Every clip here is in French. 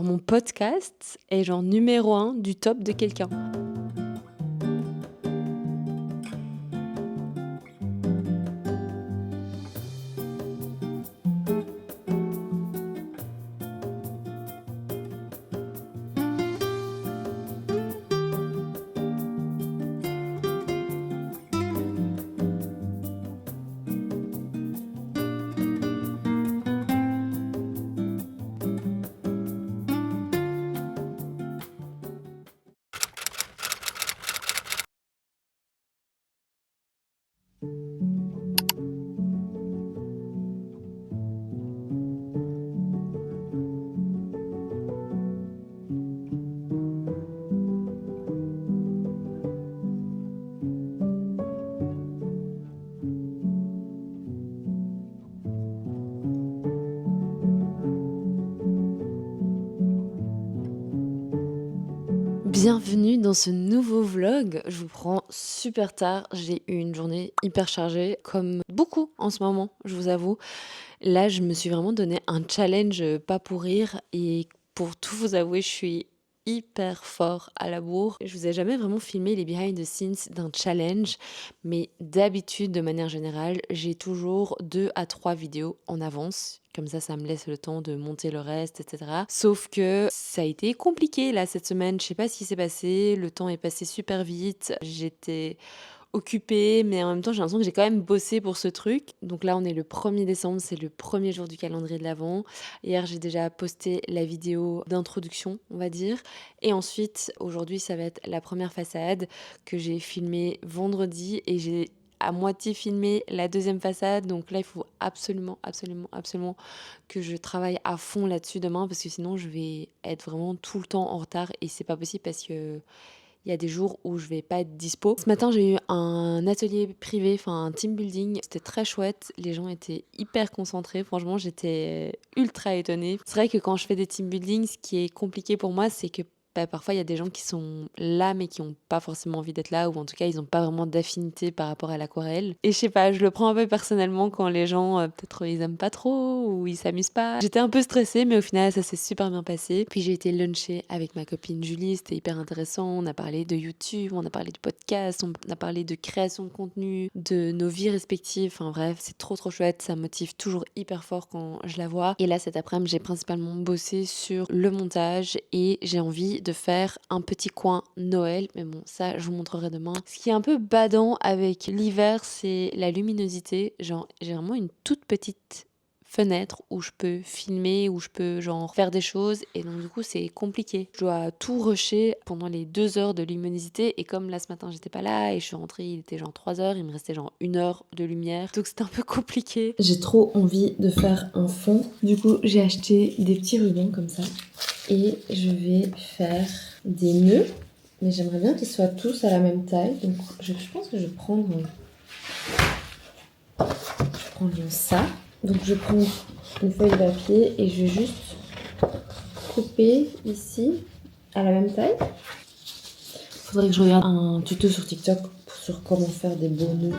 Mon podcast est genre numéro 1 du top de quelqu'un. Bienvenue dans ce nouveau vlog. Je vous prends super tard. J'ai eu une journée hyper chargée, comme beaucoup en ce moment, je vous avoue. Là, je me suis vraiment donné un challenge pas pour rire et pour tout vous avouer, je suis hyper fort à la bourre. Je vous ai jamais vraiment filmé les behind the scenes d'un challenge, mais d'habitude, de manière générale, j'ai toujours 2 à 3 vidéos en avance. Comme ça me laisse le temps de monter le reste, etc. Sauf que ça a été compliqué là cette semaine. Je sais pas ce qui s'est passé. Le temps est passé super vite. J'étais occupée, mais en même temps, j'ai l'impression que j'ai quand même bossé pour ce truc. Donc là, on est le 1er décembre, c'est le premier jour du calendrier de l'Avent. Hier, j'ai déjà posté la vidéo d'introduction, on va dire. Et ensuite, aujourd'hui, ça va être la première façade que j'ai filmée vendredi et j'ai à moitié filmé la deuxième façade. Donc là, il faut absolument, absolument, absolument que je travaille à fond là-dessus demain parce que sinon, je vais être vraiment tout le temps en retard et c'est pas possible parce que il y a des jours où je vais pas être dispo. Ce matin, j'ai eu un atelier privé, enfin un team building. C'était très chouette. Les gens étaient hyper concentrés. Franchement, j'étais ultra étonnée. C'est vrai que quand je fais des team building, ce qui est compliqué pour moi, c'est que parfois il y a des gens qui sont là mais qui n'ont pas forcément envie d'être là ou en tout cas ils n'ont pas vraiment d'affinité par rapport à l'aquarelle. Et je sais pas, je le prends un peu personnellement quand les gens peut-être ils aiment pas trop ou ils s'amusent pas. J'étais un peu stressée mais au final ça s'est super bien passé. Puis j'ai été luncher avec ma copine Julie, c'était hyper intéressant. On a parlé de YouTube, on a parlé du podcast, on a parlé de création de contenu, de nos vies respectives. Enfin bref, c'est trop chouette, ça me motive toujours hyper fort quand je la vois. Et là cet après-midi, j'ai principalement bossé sur le montage et j'ai envie de faire un petit coin Noël, mais bon ça je vous montrerai demain. Ce qui est un peu badant avec l'hiver, c'est la luminosité. Genre j'ai vraiment une toute petite fenêtre où je peux filmer, où je peux genre faire des choses et donc du coup c'est compliqué. Je dois tout rusher pendant les 2 heures de luminosité et comme là ce matin j'étais pas là et je suis rentrée, il était genre 3 heures, il me restait genre 1 heure de lumière donc c'était un peu compliqué. J'ai trop envie de faire un fond, du coup j'ai acheté des petits rubans comme ça et je vais faire des nœuds mais j'aimerais bien qu'ils soient tous à la même taille donc je pense que je vais prendre ça. Donc je prends une feuille de papier et je vais juste couper ici à la même taille. Faudrait que je regarde un tuto sur TikTok sur comment faire des beaux nœuds.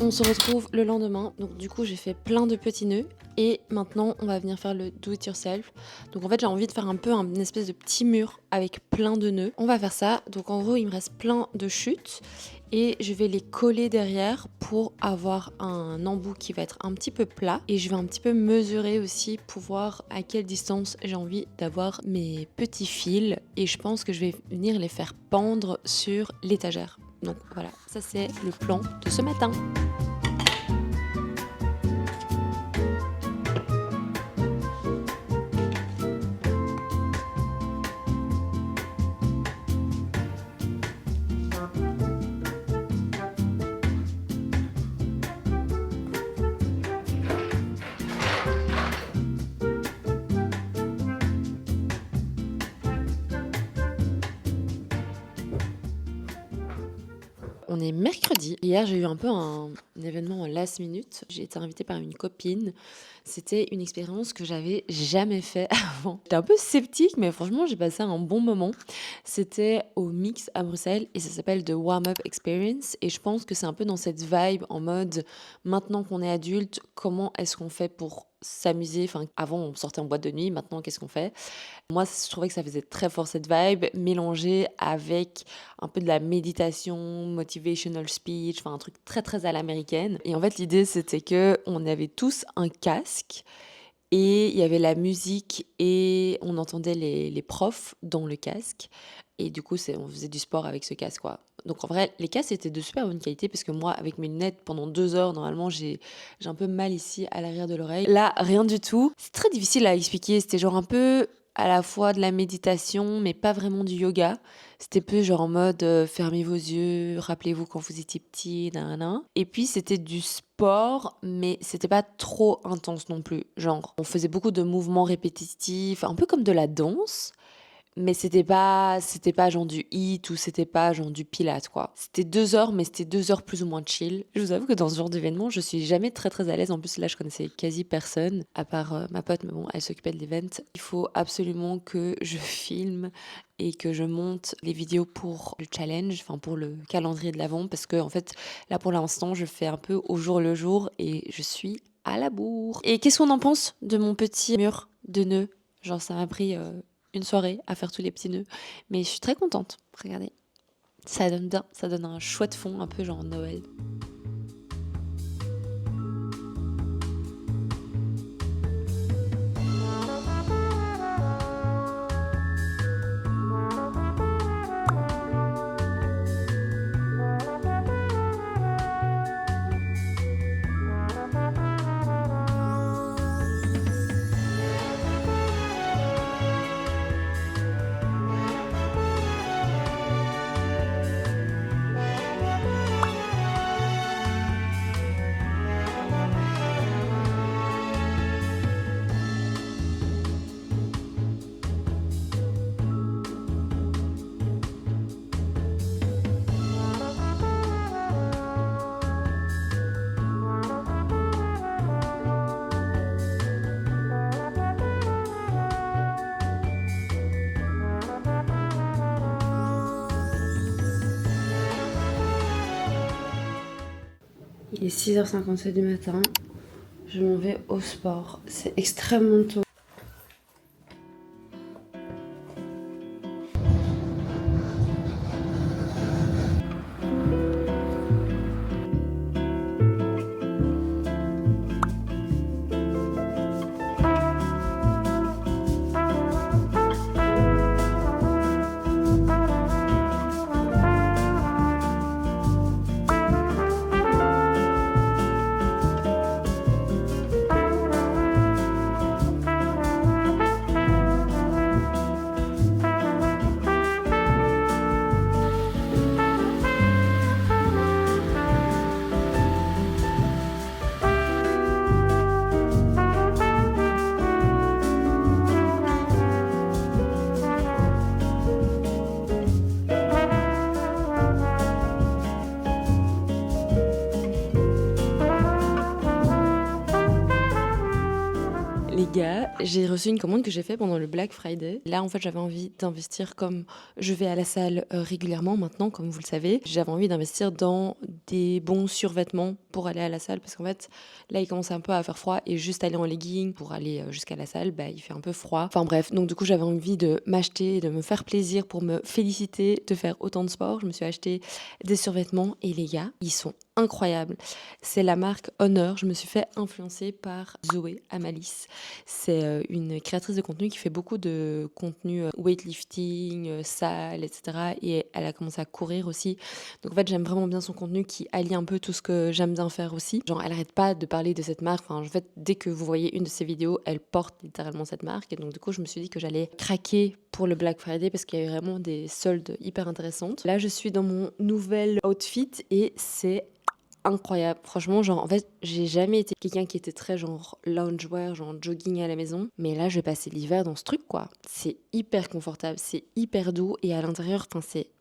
On se retrouve le lendemain. Donc du coup, j'ai fait plein de petits nœuds. Et maintenant, on va venir faire le do it yourself. Donc en fait, j'ai envie de faire un peu une espèce de petit mur avec plein de nœuds. On va faire ça. Donc en gros, il me reste plein de chutes. Et je vais les coller derrière pour avoir un embout qui va être un petit peu plat. Et je vais un petit peu mesurer aussi pour voir à quelle distance j'ai envie d'avoir mes petits fils. Et je pense que je vais venir les faire pendre sur l'étagère. Donc voilà, ça c'est le plan de ce matin. On est mercredi. Hier, j'ai eu un peu un événement last minute. J'ai été invitée par une copine. C'était une expérience que j'avais jamais fait avant. J'étais un peu sceptique, mais franchement, j'ai passé un bon moment. C'était au Mix à Bruxelles et ça s'appelle The Warm-Up Experience. Et je pense que c'est un peu dans cette vibe en mode, maintenant qu'on est adulte, comment est-ce qu'on fait pour s'amuser? Enfin, avant, on sortait en boîte de nuit. Maintenant, qu'est-ce qu'on fait? Moi, je trouvais que ça faisait très fort cette vibe, mélangée avec un peu de la méditation, motivational speech, enfin un truc très très à l'américaine. Et en fait, l'idée c'était que on avait tous un casque et il y avait la musique et on entendait les profs dans le casque. Et du coup, on faisait du sport avec ce casque, quoi. Donc en vrai, les casques étaient de super bonne qualité parce que moi, avec mes lunettes, pendant 2 heures, normalement, j'ai un peu mal ici à l'arrière de l'oreille. Là, rien du tout. C'est très difficile à expliquer. C'était genre un peu à la fois de la méditation, mais pas vraiment du yoga. C'était plus genre en mode fermez vos yeux, rappelez-vous quand vous étiez petit, nanana. Et puis c'était du sport, mais c'était pas trop intense non plus. Genre, on faisait beaucoup de mouvements répétitifs, un peu comme de la danse. Mais c'était pas genre du hit ou c'était pas genre du pilate, quoi. C'était 2 heures, mais c'était 2 heures plus ou moins chill. Je vous avoue que dans ce genre d'événement, je suis jamais très très à l'aise. En plus, là, je connaissais quasi personne, à part ma pote, mais bon, elle s'occupait de l'event. Il faut absolument que je filme et que je monte les vidéos pour le challenge, enfin pour le calendrier de l'avant, parce que en fait, là pour l'instant, je fais un peu au jour le jour et je suis à la bourre. Et qu'est-ce qu'on en pense de mon petit mur de nœuds? Genre, ça m'a pris une soirée à faire tous les petits nœuds. Mais je suis très contente. Regardez. Ça donne bien. Ça donne un chouette fond, un peu genre Noël. Il est 6h57 du matin. Je m'en vais au sport. C'est extrêmement tôt. Les gars, j'ai reçu une commande que j'ai faite pendant le Black Friday. Là, en fait, j'avais envie d'investir comme je vais à la salle régulièrement maintenant, comme vous le savez. J'avais envie d'investir dans des bons survêtements pour aller à la salle parce qu'en fait là il commence un peu à faire froid et juste aller en legging pour aller jusqu'à la salle, il fait un peu froid. Enfin bref, donc du coup j'avais envie de m'acheter, de me faire plaisir pour me féliciter de faire autant de sport. Je me suis acheté des survêtements et les gars, ils sont incroyables. C'est la marque Honor. Je me suis fait influencer par Zoé Amalis. C'est une créatrice de contenu qui fait beaucoup de contenu weightlifting, salle, etc. Et elle a commencé à courir aussi. Donc en fait, j'aime vraiment bien son contenu qui allie un peu tout ce que j'aime bien faire aussi. Genre, elle arrête pas de parler de cette marque. Enfin, en fait, dès que vous voyez une de ses vidéos, elle porte littéralement cette marque. Et donc du coup, je me suis dit que j'allais craquer pour le Black Friday parce qu'il y a eu vraiment des soldes hyper intéressantes. Là, je suis dans mon nouvel outfit et c'est incroyable. Franchement, genre, en fait, j'ai jamais été quelqu'un qui était très genre loungewear, genre jogging à la maison. Mais là, je vais passer l'hiver dans ce truc, quoi. C'est hyper confortable, c'est hyper doux et à l'intérieur,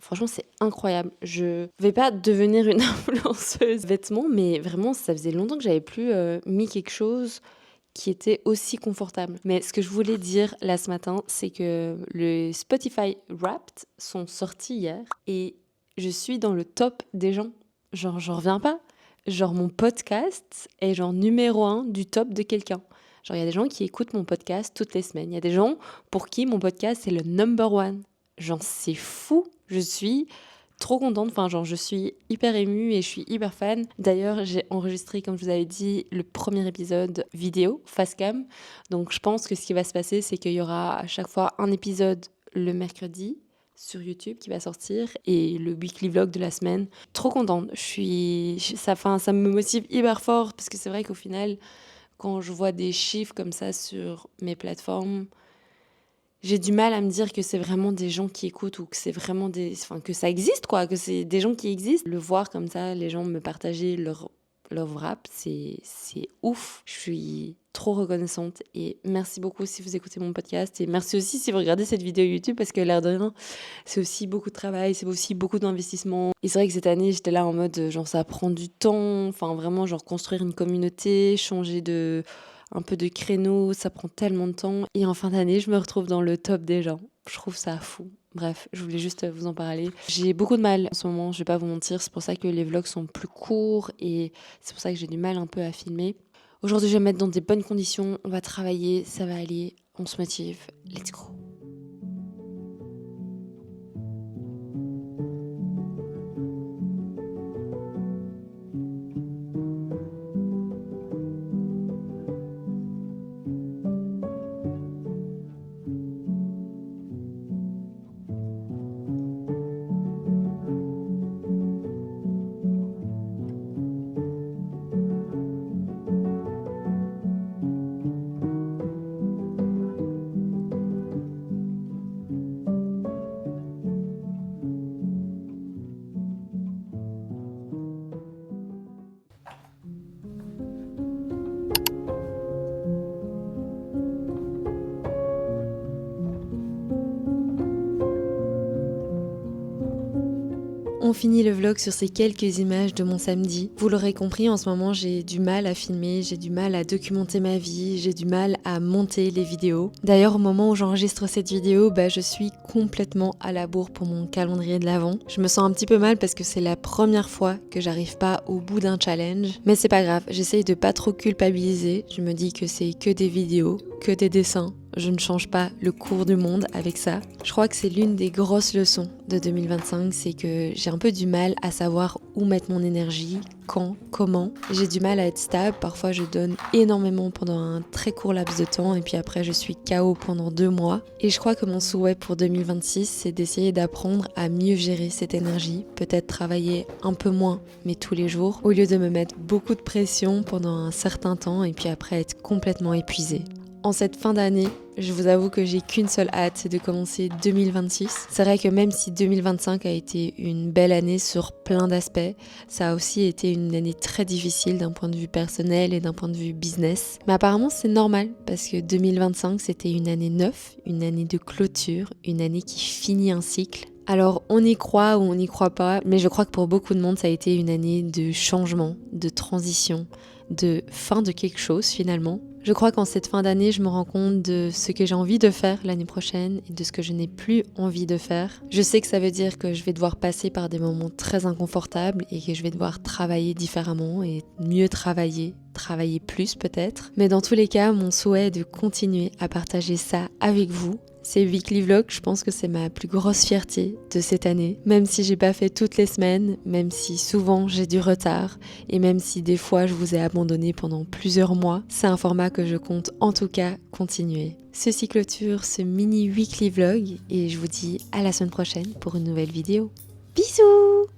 franchement, c'est incroyable. Je vais pas devenir une influenceuse vêtements, mais vraiment, ça faisait longtemps que j'avais plus mis quelque chose qui était aussi confortable. Mais ce que je voulais dire là ce matin, c'est que le Spotify Wrapped sont sortis hier et je suis dans le top des gens. Genre, j'en reviens pas. Genre, mon podcast est genre numéro 1 du top de quelqu'un. Genre, il y a des gens qui écoutent mon podcast toutes les semaines. Il y a des gens pour qui mon podcast est le number 1. Genre, c'est fou. Je suis trop contente. Enfin, genre, je suis hyper émue et je suis hyper fan. D'ailleurs, j'ai enregistré, comme je vous avais dit, le premier épisode vidéo, face cam. Donc, je pense que ce qui va se passer, c'est qu'il y aura à chaque fois un épisode le mercredi sur YouTube qui va sortir et le weekly vlog de la semaine. Trop contente. Ça me motive hyper fort parce que c'est vrai qu'au final, quand je vois des chiffres comme ça sur mes plateformes, j'ai du mal à me dire que c'est vraiment des gens qui écoutent ou que c'est vraiment que ça existe quoi, que c'est des gens qui existent. Le voir comme ça, les gens me partager leur rap, c'est ouf. Je suis trop reconnaissante et merci beaucoup si vous écoutez mon podcast et merci aussi si vous regardez cette vidéo YouTube parce que l'air de rien, c'est aussi beaucoup de travail, c'est aussi beaucoup d'investissement. Et c'est vrai que cette année, j'étais là en mode genre ça prend du temps, enfin vraiment genre construire une communauté, changer un peu de créneau, ça prend tellement de temps. Et en fin d'année, je me retrouve dans le top des gens. Je trouve ça fou. Bref, je voulais juste vous en parler. J'ai beaucoup de mal en ce moment, je vais pas vous mentir. C'est pour ça que les vlogs sont plus courts et c'est pour ça que j'ai du mal un peu à filmer. Aujourd'hui, je vais me mettre dans des bonnes conditions. On va travailler, ça va aller. On se motive. Let's go. On finit le vlog sur ces quelques images de mon samedi. Vous l'aurez compris, en ce moment, j'ai du mal à filmer, j'ai du mal à documenter ma vie, j'ai du mal à monter les vidéos. D'ailleurs, au moment où j'enregistre cette vidéo, je suis complètement à la bourre pour mon calendrier de l'Avent. Je me sens un petit peu mal parce que c'est la première fois que j'arrive pas au bout d'un challenge. Mais c'est pas grave, j'essaye de pas trop culpabiliser. Je me dis que c'est que des vidéos, que des dessins. Je ne change pas le cours du monde avec ça. Je crois que c'est l'une des grosses leçons de 2025, c'est que j'ai un peu du mal à savoir où mettre mon énergie, quand, comment. J'ai du mal à être stable, parfois je donne énormément pendant un très court laps de temps et puis après je suis KO pendant 2 mois. Et je crois que mon souhait pour 2026, c'est d'essayer d'apprendre à mieux gérer cette énergie, peut-être travailler un peu moins, mais tous les jours, au lieu de me mettre beaucoup de pression pendant un certain temps et puis après être complètement épuisée. En cette fin d'année, je vous avoue que j'ai qu'une seule hâte, c'est de commencer 2026. C'est vrai que même si 2025 a été une belle année sur plein d'aspects, ça a aussi été une année très difficile d'un point de vue personnel et d'un point de vue business. Mais apparemment c'est normal parce que 2025 c'était une année neuve, une année de clôture, une année qui finit un cycle. Alors on y croit ou on n'y croit pas, mais je crois que pour beaucoup de monde ça a été une année de changement, de transition, de fin de quelque chose finalement. Je crois qu'en cette fin d'année, je me rends compte de ce que j'ai envie de faire l'année prochaine et de ce que je n'ai plus envie de faire. Je sais que ça veut dire que je vais devoir passer par des moments très inconfortables et que je vais devoir travailler différemment et mieux travailler plus peut-être. Mais dans tous les cas, mon souhait est de continuer à partager ça avec vous. Ces weekly vlogs, je pense que c'est ma plus grosse fierté de cette année. Même si j'ai pas fait toutes les semaines, même si souvent j'ai du retard, et même si des fois je vous ai abandonné pendant plusieurs mois, c'est un format que je compte en tout cas continuer. Ceci clôture ce mini weekly vlog et je vous dis à la semaine prochaine pour une nouvelle vidéo. Bisous!